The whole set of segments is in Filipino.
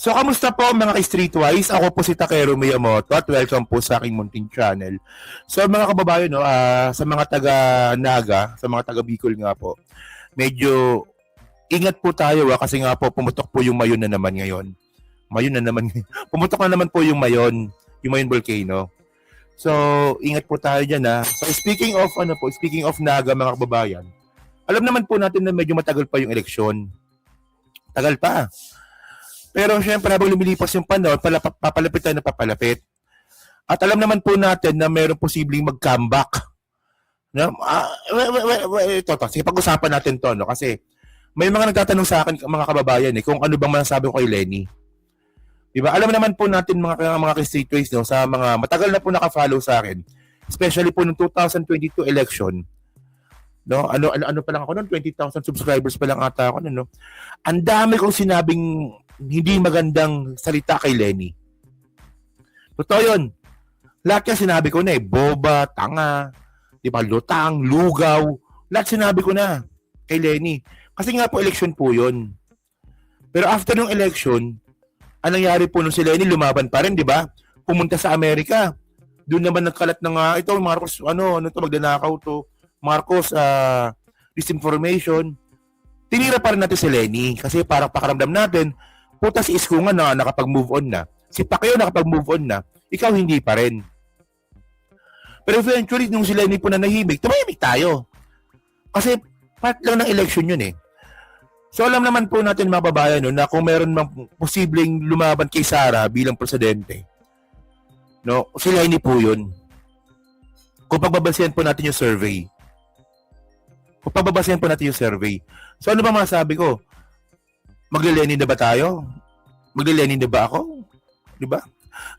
So, kamusta po mga ka-Streetwise? Ako po si Takero Miyamoto at welcome po sa aking munting channel. So, mga kababayan, no, sa mga taga-Naga, sa mga taga-Bicol nga po, medyo ingat po tayo kasi nga po pumutok po yung Mayon na naman ngayon. Mayon na naman. Pumutok na naman po yung Mayon volcano. So, ingat po tayo dyan ha. So, speaking of Naga mga kababayan, alam naman po natin na medyo matagal pa yung eleksyon. Tagal pa. Pero syempre habang lumilipas yung panahon, papalapit tayo na papalapit. At alam naman po natin na mayroong posibleng mag-comeback. No? Ito, sige, pag-usapan natin to, no? Kasi may mga nagtatanong sa akin, mga kababayan, kung ano bang masasabi ko kay Lenny. Diba? Alam naman po natin mga streetways, no, sa mga matagal na po naka-follow sa akin, especially po ng 2022 election. No, ano pa lang ako noon, 20,000 subscribers pa lang ata ako noon, no. Ang dami kong sinabing hindi magandang salita kay Lenny. Totoo 'yun. Lahat 'yan sinabi ko na boba, tanga, 'di ba, lutang, lugaw, lahat sinabi ko na kay Lenny. Kasi nga po election po 'yun. Pero after ng election, anong nangyari po nung si Lenny lumaban pa rin, 'di ba? Pumunta sa Amerika. Doon naman nagkalat ng ito Marcos, ano to, magdanakaw to. Marcos, disinformation. Tinira pa rin natin si Lenny kasi parang pakaramdam natin, puta si Isko nga na nakapag-move on na. Si Pacquiao nakapag-move on na. Ikaw hindi pa rin. Pero eventually, nung si Lenny po na nahimik, tumahimik tayo. Kasi part lang ng election yun eh. So alam naman po natin mga babayan no, na kung meron mang posibleng lumaban kay Sara bilang presidente, no, si Lenny po yun. Kung pagbabasehan po natin yung survey. So ano ba masabi ko? Magle-Lenny na ba tayo? Magle-Lenny na ba ako? Di ba?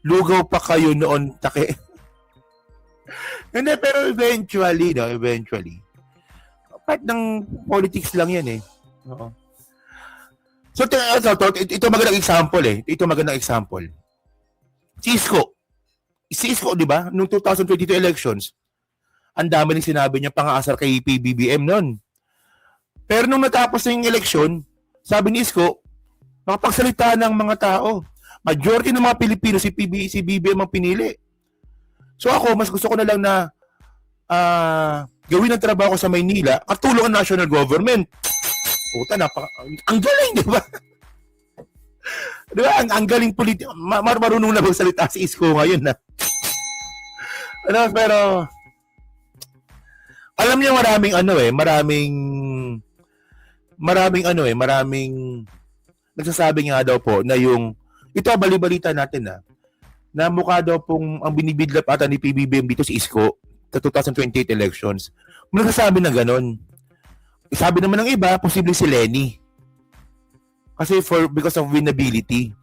Lugaw pa kayo noon, take. Hindi, pero eventually. Part ng politics lang yan eh. Oo. So, ito magandang example. Si Isko, di ba? Noong 2022 elections, ang dami rin sinabi niya pang-aasar kay PBBM noon. Pero nung natapos na yung eleksyon, sabi ni Isko, nakapagsalita ng mga tao. Majority ng mga Pilipino si BBM ang pinili. So ako, mas gusto ko na lang na gawin ang trabaho ko sa Maynila at tulong ang national government. Puta, ang galing, di ba? Di ba? Ang galing marunong na magsalita si Isko ngayon na. Pero alam niyo maraming nagsasabi nga daw po na yung ito bali-balita natin na mukha daw pong ang binibidlap ata ni PBBM dito si Isko sa 2028 elections. Nagsasabi na ganon. Sabi naman ng iba, posible si Lenny. Kasi because of winnability.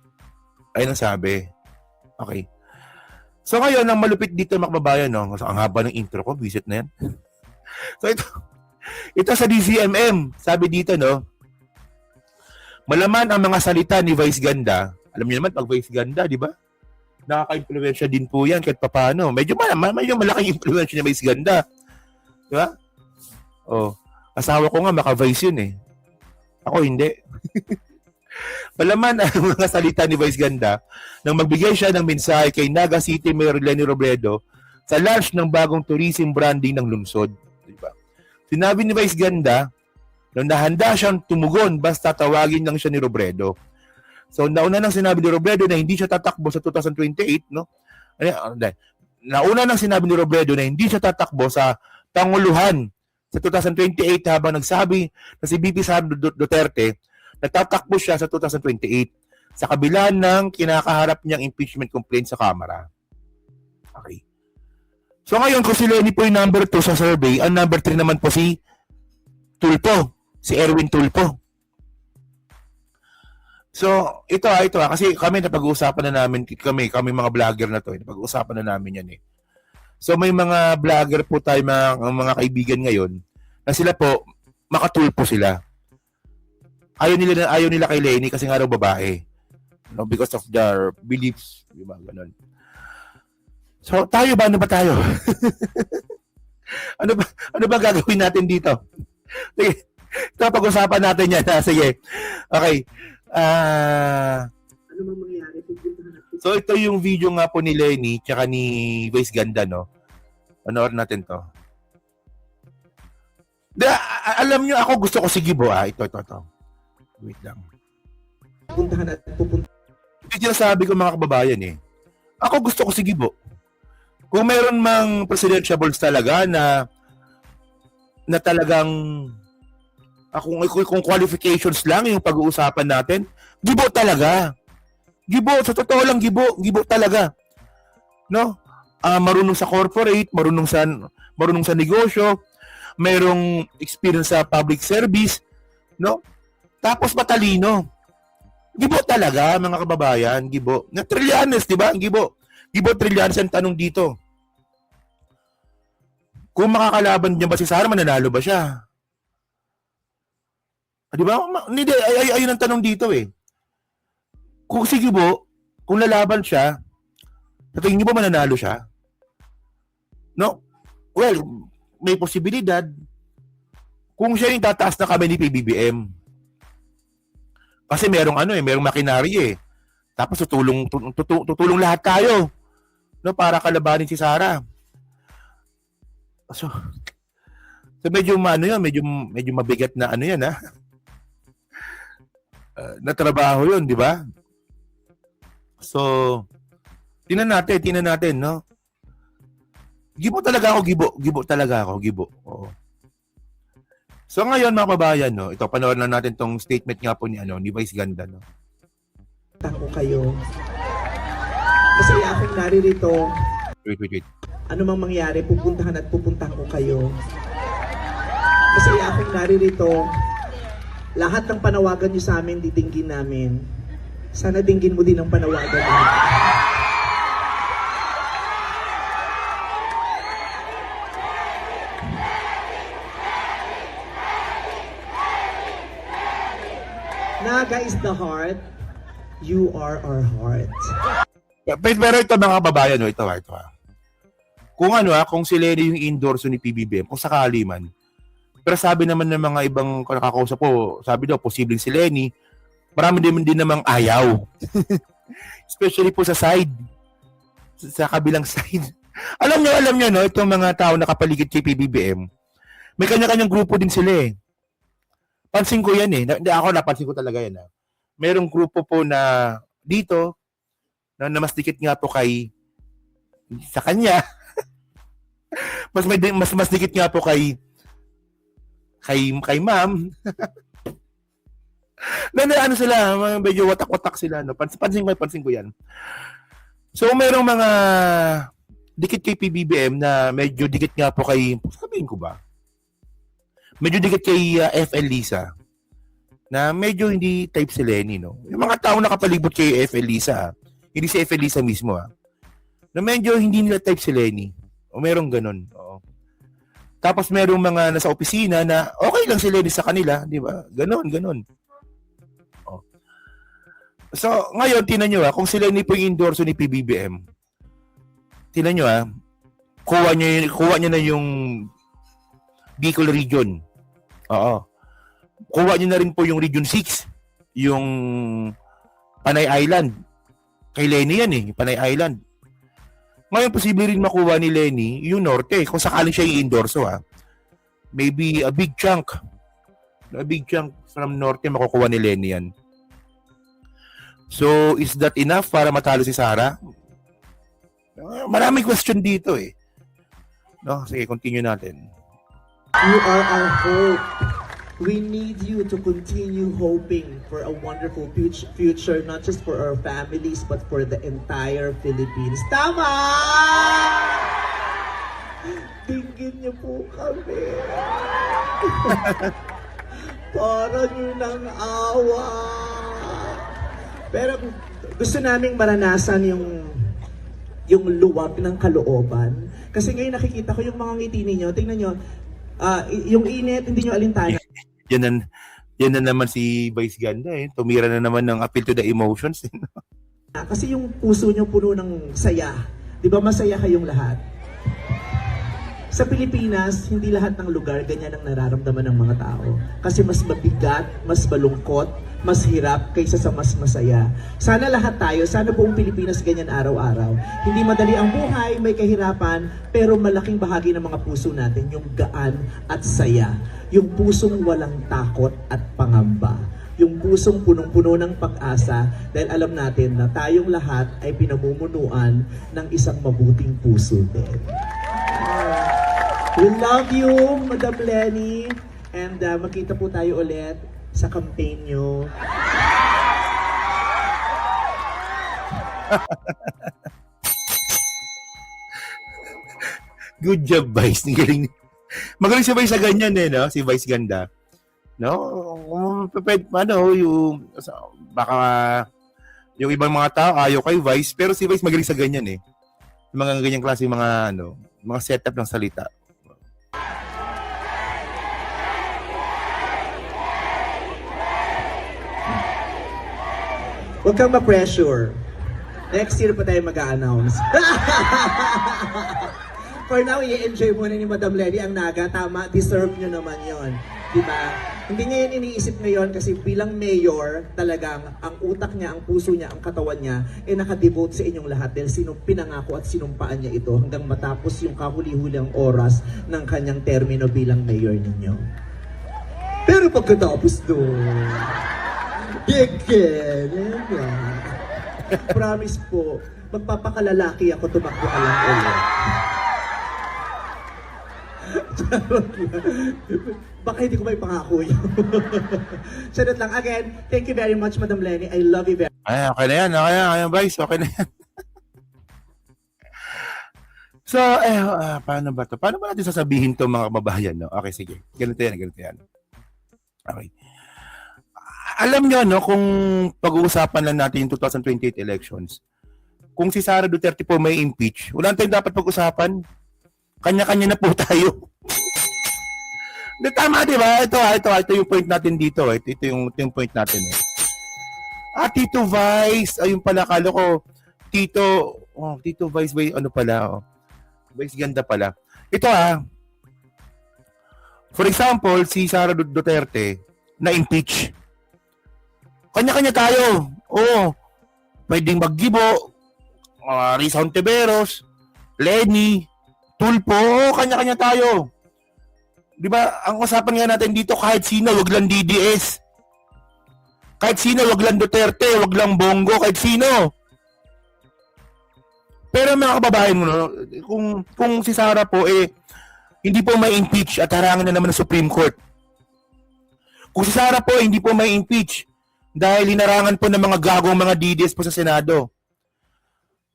Ayun ang sabi. Okay. So ngayon, ang malupit dito mga kababayan, no? Ang haba ng intro ko, visit na yan. So ito sa DZMM, sabi dito, no? Malaman ang mga salita ni Vice Ganda. Alam niyo naman, pag Vice Ganda, di ba? Nakaka-impluwensya din po yan kahit papaano. Medyo malaking impluwensya ni Vice Ganda. Di ba? Oh, asawa ko nga, maka-Vice yun eh. Ako hindi. Malaman ang mga salita ni Vice Ganda nang magbigay siya ng mensahe kay Naga City Mayor Leni Robredo sa launch ng bagong tourism branding ng lungsod. Diba? Sinabi ni Vice Ganda na nahanda siyang tumugon basta tawagin lang siya ni Robredo. So nauna nang sinabi ni Robredo na hindi siya tatakbo sa 2028, no? Nauna nang sinabi ni Robredo na hindi siya tatakbo sa Panguluhan sa 2028 habang nagsabi na si BP Sara Duterte natatakbo siya sa 2028 sa kabila ng kinakaharap niyang impeachment complaint sa Kamara. Okay. So ngayon, kung si Lenny po yung number 2 sa survey, ang number 3 naman po si Tulpo, si Erwin Tulpo. So, ito kasi kami napag-uusapan na namin, kami mga vlogger na to, napag-uusapan na namin yan eh. So may mga vlogger po tayo, mga kaibigan ngayon, na sila po, makatulpo sila. Ayaw nila kay Lenny kasi nga raw babae. No, because of their beliefs, di ba, ganun. So, ano ba tayo? ano ba gagawin natin dito? Sige, ito pag-usapan natin yan. Sige. Okay. Ano So ito yung video nga po ni Lenny tsaka ni Vice Ganda, no? Panoorin natin to. Alam nyo, ako gusto ko si Gibo, Ito. Wait lang. Puntahan at pupunta. Ito sinasabi ko mga kababayan eh. Ako gusto ko si Gibo. Kung meron mang presidentiables talaga na talagang kung qualifications lang yung pag-uusapan natin, Gibo talaga. Gibo, sa totoo lang Gibo talaga. No? Marunong sa corporate, marunong sa negosyo, mayroong experience sa public service, no? Tapos matalino. Gibo talaga, mga kababayan, Gibo. Na Trillanes, di ba? Gibo Trillanes ang tanong dito. Kung makakalaban niya ba si Sara, mananalo ba siya? Di ba? Hindi, ayun ang tanong dito eh. Kung si Gibo, kung lalaban siya, sa tingin niyo ba mananalo siya? No? Well, may posibilidad kung siya yung tataas na kami ni PBBM. Kasi merong merong makinarya eh. Tapos tutulong lahat tayo, no, para kalabanin si Sara. So medyo medyo mabigat na yan na trabaho 'yun, di ba? So tingnan natin, no? Gibo talaga ako. Oo. So ngayon mga kababayan, no, ito panoorin na natin tong statement nga po ni Vice Ganda, no. Ko kayo. Masaya akong naririto. Wait. Ano mang mangyari, pupuntahan ko kayo. Masaya akong naririto. Lahat ng panawagan niyo sa amin, didinggin namin. Sana dinggin mo din ang panawagan namin. Naga is the heart. You are our heart. Pero ito mga kababayan, no, ito. Kung si Lenny yung endorso ni PBBM, kung sakali man. Pero sabi naman ng mga ibang nakakausap ko, sabi daw, posibleng si Lenny, marami din namang ayaw. Especially po sa side. Sa kabilang side. Alam nyo, no, itong mga tao nakapaligid kay PBBM, may kanya-kanyang grupo din sila eh. Pansin ko yan eh. Napansin ko talaga yan. Merong grupo po na dito na mas dikit nga po sa kanya. mas dikit nga po kay ma'am. na sila, medyo watak-watak sila, no. Pansin ko yan. So merong mga dikit kay PBBM na medyo dikit nga po sabihin ko ba? Medyo dikit kay FL Lisa na medyo hindi type si Lenny, no. Yung mga tao nakapalibot kay FL Lisa, hindi si FL Lisa mismo na medyo hindi nila type si Lenny. O merong ganun. Oo. Tapos merong mga nasa opisina na okay lang si Lenny sa kanila, di ba? Ganun. Oh. So, ngayon, tinan nyo kung si Lenny po yung endorso ni PBBM, tinan nyo kuha niya na yung Bicol Region. Oo. Kuha niya na rin po yung Region 6, yung Panay Island. Kay Lenny yan eh, Panay Island. Ngayon, posible rin makuha ni Lenny yung Norte, kung sakaling siya yung endorso Maybe a big chunk from Norte makukuha ni Lenny yan. So, is that enough para matalo si Sara? Maraming question dito eh. No, sige, continue natin. You are our hope. We need you to continue hoping for a wonderful future, not just for our families, but for the entire Philippines. Tama! Dinggin niyo po kami. Para niyo ng awa. Pero gusto naming maranasan yung luwag ng kalooban. Kasi ngayon nakikita ko yung mga ngiti ninyo. Tingnan nyo, yung init, hindi nyo alintana. Yan na naman si Vice Ganda eh. Tumira na naman ng appeal to the emotions. Kasi yung puso nyo puno ng saya. Di ba masaya kayong lahat? Sa Pilipinas, hindi lahat ng lugar ganyan ang nararamdaman ng mga tao. Kasi mas mabigat, mas malungkot, mas hirap kaysa sa mas masaya. Sana lahat tayo, sana buong Pilipinas ganyan araw-araw. Hindi madali ang buhay, may kahirapan, pero malaking bahagi ng mga puso natin yung gaan at saya. Yung pusong walang takot at pangamba. Yung pusong punong-puno ng pag-asa dahil alam natin na tayong lahat ay pinamumunuan ng isang mabuting puso din. We love you, Madam Lenny. And magkita po tayo ulit sa campaign nyo. Good job, Vice. Galing. Magaling si Vice sa ganyan eh, no? Si Vice ganda. No? Baka yung ibang mga tao ayaw kay Vice, pero si Vice magaling sa ganyan eh. Yung mga ganyang klase mga setup ng salita. Huwag kang ma-pressure. Next year pa tayo mag-a-announce. For now, i-enjoy muna ni Madam Lenny ang Naga. Tama, deserve nyo naman yon, diba? Hindi niya yun iniisip ngayon kasi bilang mayor, talagang ang utak niya, ang puso niya, ang katawan niya, nakadevote sa inyong lahat dahil pinangako at sinumpaan niya ito hanggang matapos yung kahuli-hulang oras ng kanyang termino bilang mayor ninyo. Pero pagkatapos doon, promise po, magpapakalalaki ako, tumakbo ka lang ulit. Baka hindi ko may pangako yun. Charot lang. Again, thank you very much, Madam Lenny. I love you very much. Ay, okay na yan. Okay na yan, Vice. Okay na yan. So, paano ba to? Paano ba natin sasabihin to mga kababayan? No? Okay, sige. Ganito yan. Okay. Alam nyo, no, kung pag-uusapan lang natin yung 2028 elections, kung si Sara Duterte po may impeach, wala tayong dapat pag-usapan. Kanya-kanya na po tayo. Tama, di ba? Ito yung point natin dito. Ito yung point natin. Tito Vice, ayun pala, kala ko, Tito Vice, ano pala, Vice ganda pala. Ito for example, si Sara Duterte, na-impeach. Kanya-kanya tayo. Oo. Pwedeng Maggibo, Risa Hontiveros, Lenny, Tulpo. Oo, kanya-kanya tayo. Di ba? Ang usapan nga natin dito, kahit sino, wag lang DDS. Kahit sino, wag lang Duterte, wag lang Bongo, kahit sino. Pero mga kababayan mo, no, kung si Sara po, hindi po may impeach at harangan na naman ng Supreme Court. Kung si Sara po, hindi po may impeach dahil hinarangan po ng mga gagong mga DDS po sa Senado.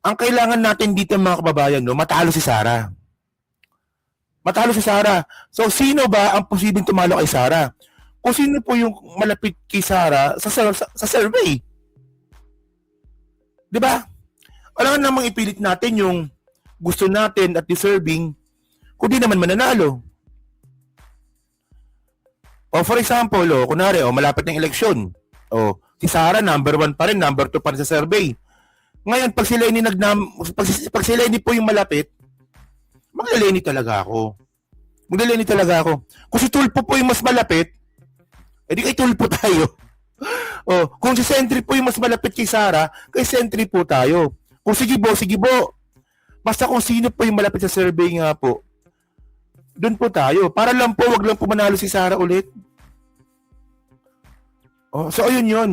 Ang kailangan natin dito mga kababayan, no, matalo si Sara. Matalo si Sara. So, sino ba ang posibleng tumalo kay Sara? Kung sino po yung malapit kay Sara sa survey. Di ba? Wala namang ipilit natin yung gusto natin at deserving kung di naman mananalo. O for example, kunwari, malapit ng eleksyon. Si Sara number 1 pa rin, number 2 pa rin sa survey. Ngayon, pag si Lenny po yung malapit, Magdaleni talaga ako. Kung si Tulpo po yung mas malapit, edi kay Tulpo tayo. Kung si Sentry po yung mas malapit kay Sara, kay Sentry po tayo. Kung sige bo. Basta kung sino po yung malapit sa survey nga po, doon po tayo. Para lang po, wag lang po manalo si Sara ulit. So ayun yun.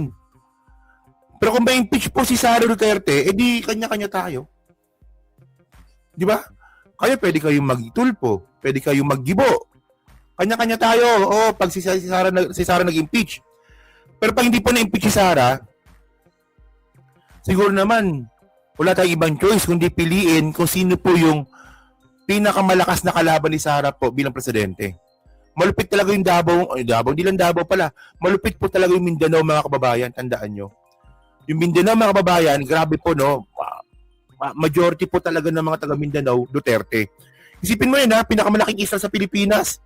Pero kung may impeach po si Sara Duterte, edi kanya-kanya tayo. Di ba? Kaya pwede kayong magtulpo, pwede kayong maggibo. Kanya-kanya tayo. Pag si Sara nag-impeach. Pero pag hindi po na-impeach si Sara, siguro naman, wala tayong ibang choice kundi piliin kung sino po yung pinakamalakas na kalaban ni Sara po bilang presidente. Malupit talaga yung Davao, hindi lang Davao pala. Malupit po talaga yung Mindanao, mga kababayan, tandaan nyo. Yung Mindanao, mga kababayan, grabe po, no? Majority po talaga ng mga taga Mindanao, Duterte. Isipin mo yun, pinakamalaking isla sa Pilipinas.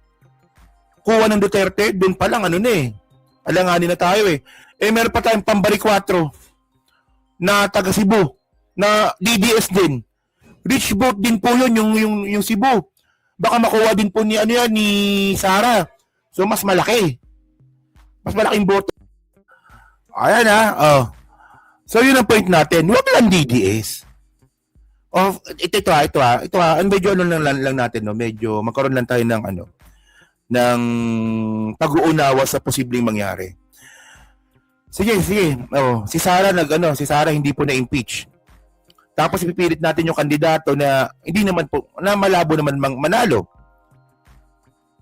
Kuha ng Duterte, doon pa lang, alanganin na tayo meron pa tayong Pambari 4 na taga Cebu, na DDS din. Rich vote din po yun, yung Cebu. Baka makuha din po ni Sara. So mas malaki. Mas malaking boto. Ayan oh. So yun ang point natin. Huwag lang DDS. Ito medyo lang natin, no? Medyo magkaroon lang tayo ng ng pag-uunawa sa posibleng mangyari. Sige. Si Sara hindi po na-impeach. Tapos ipipilit natin yung kandidato na hindi naman po, na malabo naman manalo.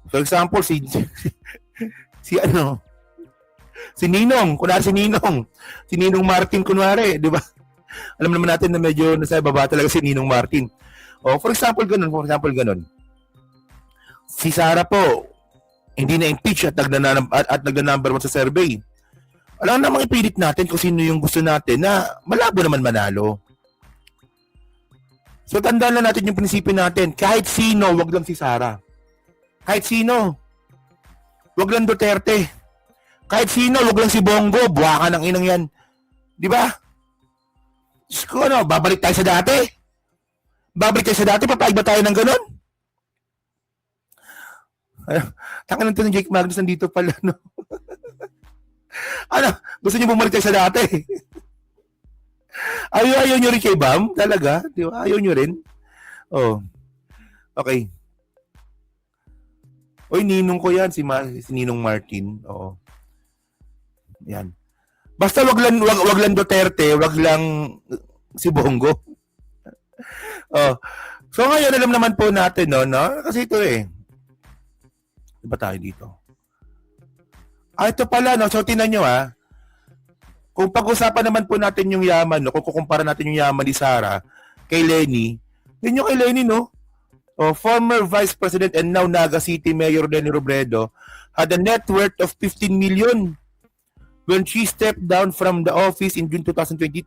For example, si Ninong, si Ninong Martin kunwari, di ba? Alam naman natin na medyo nasa baba talaga si Ninong Martin. For example, ganun. Si Sara po, hindi na-impeach at nagna-number 1 sa survey. Alam namang ipilit natin kung sino yung gusto natin na malabo naman manalo. So tandaan na natin yung prinsipyo natin. Kahit sino, wag lang si Sara. Kahit sino, wag lang Duterte. Kahit sino, wag lang si Bongo. Buwaka ng inang yan. Di ba? Diyos ko, babalik tayo sa dati. Papayag ba tayo ng ganun? Tangan nito ng Jake Magnus, nandito pala, no? Gusto niyo bumalik tayo sa dati? Ayaw nyo rin kay Bam? Talaga? Di ba? Ayaw nyo rin? Okay. Oy, ninong ko yan, si Ninong Martin. Oo. Yan. Basta wag lang Duterte, wag lang si Bongo. So ngayon alam naman po natin, no? Kasi ito Diba tayo dito? Ito pala, no? So tingnan nyo, kung pag-usapan naman po natin yung yaman, no? Kung kukumpara natin yung yaman ni Sara kay Lenny, yun yung kay Lenny, no? Former Vice President and now Naga City Mayor Lenny Robredo had a net worth of 15 million when she stepped down from the office in June 2022,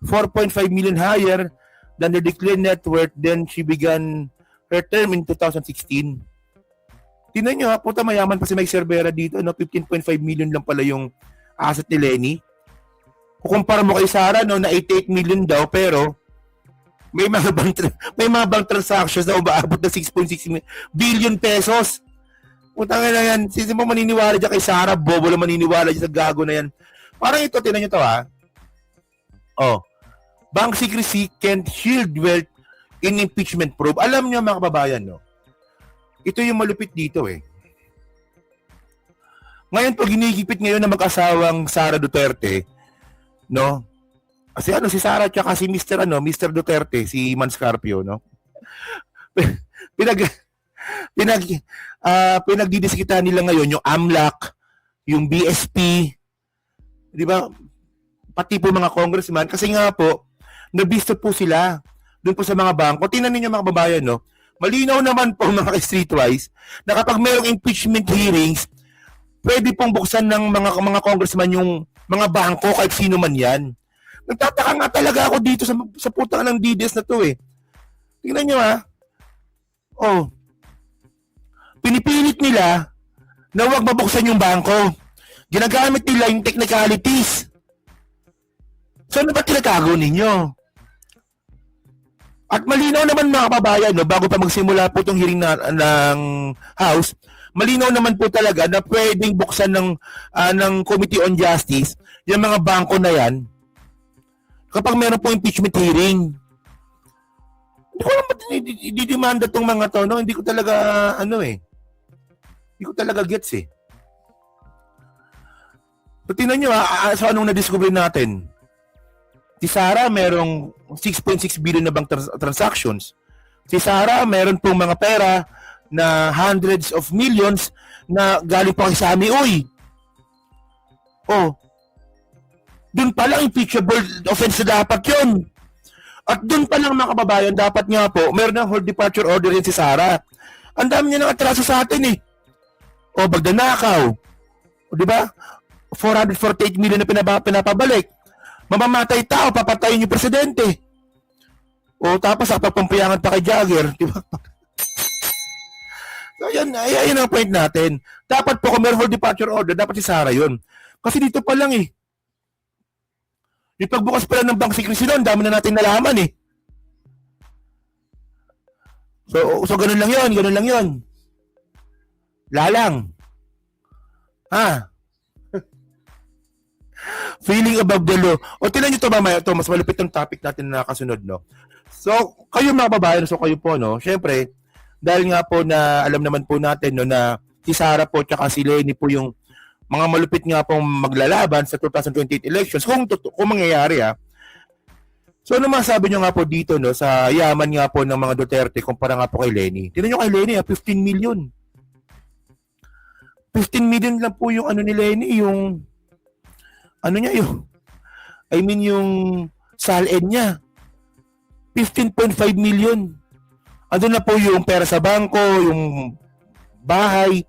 4.5 million higher than the declared net worth then she began her term in 2016. Tingnan nyo puta mayaman pa si Mike Cervera dito, 15.5 million lang pala yung asset ni Lenny. Kukumpara mo kay Sara, na 88 million daw, pero may mga bank transactions na umaabot na 6.6 billion pesos. Utang na yan. Sino mo maniniwala dyan kay Sara? Bobo lang maniniwala dyan sa gago na yan. Parang ito, tinan nyo to bank secrecy can't shield wealth in impeachment probe. Alam nyo mga kababayan, no? Ito yung malupit dito Ngayon po, ginigipit ngayon na mag-asawang Sara Duterte, no? Kasi si Sara at si Mr. Duterte, si Manscarpio, no? Pinagdidiskitan nila ngayon yung AMLAC, yung BSP, di ba? Pati po mga congressman, kasi nga po, nabisto po sila doon po sa mga bangko. Tingnan ninyo mga kababayan, no? Malinaw naman po mga streetwise na kapag mayroong impeachment hearings, pwede pong buksan ng mga congressman yung mga bangko kahit sino man yan. Nagtataka nga talaga ako dito sa putang ng DDS na to Tingnan nyo pinipilit nila na huwag mabuksan yung bangko. Ginagamit nila yung technicalities. So ano ba tinatago ninyo? At malinaw naman mga kababayan, bago pa magsimula po itong hearing ng House, malinaw naman po talaga na pwedeng buksan ng Committee on Justice yung mga bangko na yan kapag meron po impeachment hearing. Hindi ko alam ba't didimanda itong mga to, no? Hindi ko talaga, hindi ko talaga gets So, tingnan nyo so anong na-discover natin? Si Sara merong 6.6 billion na bank transactions. Si Sara meron pong mga pera na hundreds of millions na galing pa kay Sammy Uy. Doon pa lang impeachable offense na dapat yun. At doon pa lang mga kababayan, dapat nga po, meron ng hold departure order yan si Sara. Ang dami niya ng atraso sa atin bagdanakaw. Di ba? 448 million na pinapabalik. Mamamatay tao, papatayin yung presidente. Tapos pagpampayangan pa kay Jagger. Di ba? So, yan ang point natin. Dapat po kung meron hold departure order, dapat si Sara yun. Kasi dito pa lang yung pagbukas pala ng bank secrecy doon, dami na natin nalaman So ganun lang yun. Lalang. Feeling above the law. O tinan nyo ito mamaya, ito, mas malupit yung topic natin na kasunod, no? So, kayo mga babayan, so kayo po, no? Syempre, dahil nga po na alam naman po natin, no, na si Sara po tsaka si Lenny po yung mga malupit nga pong maglalaban sa 2028 elections, kung mangyayari, ha? So, ano masabi nyo nga po dito, no, sa yaman nga po ng mga Duterte kumpara nga po kay Lenny? Tinan nyo kay Lenny, 15 million. 15 million lang po yung ano ni Lenny, yung ano niya yung yung SALN niya. 15.5 million. Andun na po yung pera sa bangko, yung bahay,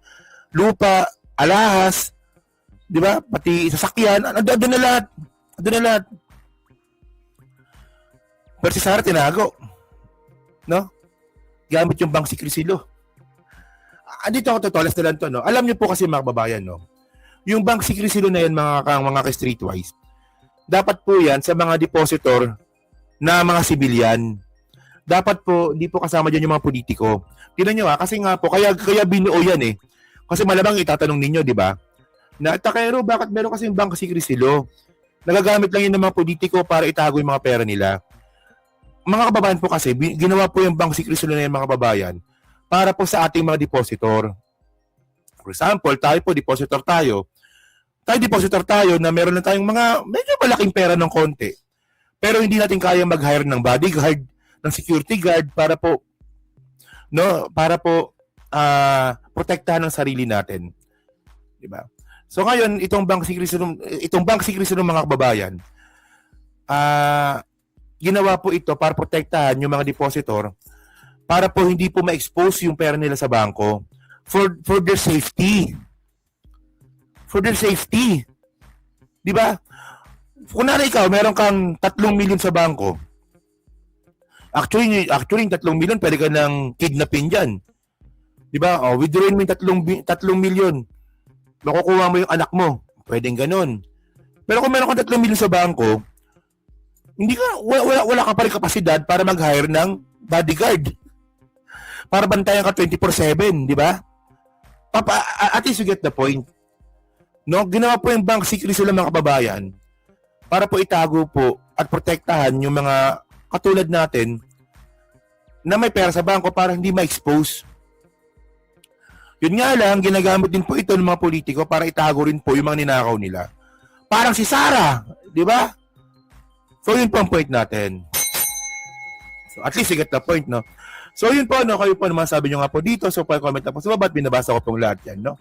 lupa, alahas, di ba? Pati sasakyan, andun na lahat. Andun na lahat. Pero si Sara tinago. No? Gamit yung Bank Secret Silo. Dito ako totolas na lang to, no? Alam niyo po kasi mga kababayan, no? Yung Bank Secret Silo na yan, mga ka-streetwise, dapat po yan sa mga depositor na mga sibilyan. Dapat po, hindi po kasama dyan yung mga politiko. Tignan nyo kasi nga po, kaya binuo yan eh. Kasi malamang itatanong ninyo, di ba? Na, Takero, bakit meron kasi yung Bank Secret Silo? Nagagamit lang yun ng mga politiko para itago yung mga pera nila. Mga kababayan po kasi, ginawa po yung Bank Secret Silo na yan, mga kababayan, para po sa ating mga depositor. For example, tayo po, depositor tayo na meron na tayong mga medyo malaking pera ng konti. Pero hindi natin kaya mag-hire ng bodyguard, ng security guard para po protektahan ang sarili natin. 'Di ba? So ngayon, itong Bank Secret ng mga kababayan, ginawa po ito para protektahan yung mga depositor para po hindi po ma-expose yung pera nila sa bangko for their safety. For their safety. Di ba? Kung ikaw, meron kang 3 million sa bangko. Actually, yung 3 million, pwede ka nang kidnapin dyan. Di ba? Withdrawin mo yung 3 million. Makukuha mo yung anak mo. Pwedeng ganun. Pero kung meron kang 3 million sa bangko, wala ka pa rin kapasidad para mag-hire ng bodyguard. Para bantayan ka 24/7, di ba? At least you get the point. No, ginawa po yung Bank Secret sila mga kababayan para po itago po at protektahan yung mga katulad natin na may pera sa bangko para hindi ma-expose. Yun nga lang, ginagamit din po ito ng mga politiko para itago rin po yung mga ninakaw nila. Parang si Sara, di ba? So yun po ang point natin. So at least you get the point, no? So yun po, no? Kayo po naman sabi nyo nga po dito. So comment na po sa baba at binabasa ko pong lahat yan, no?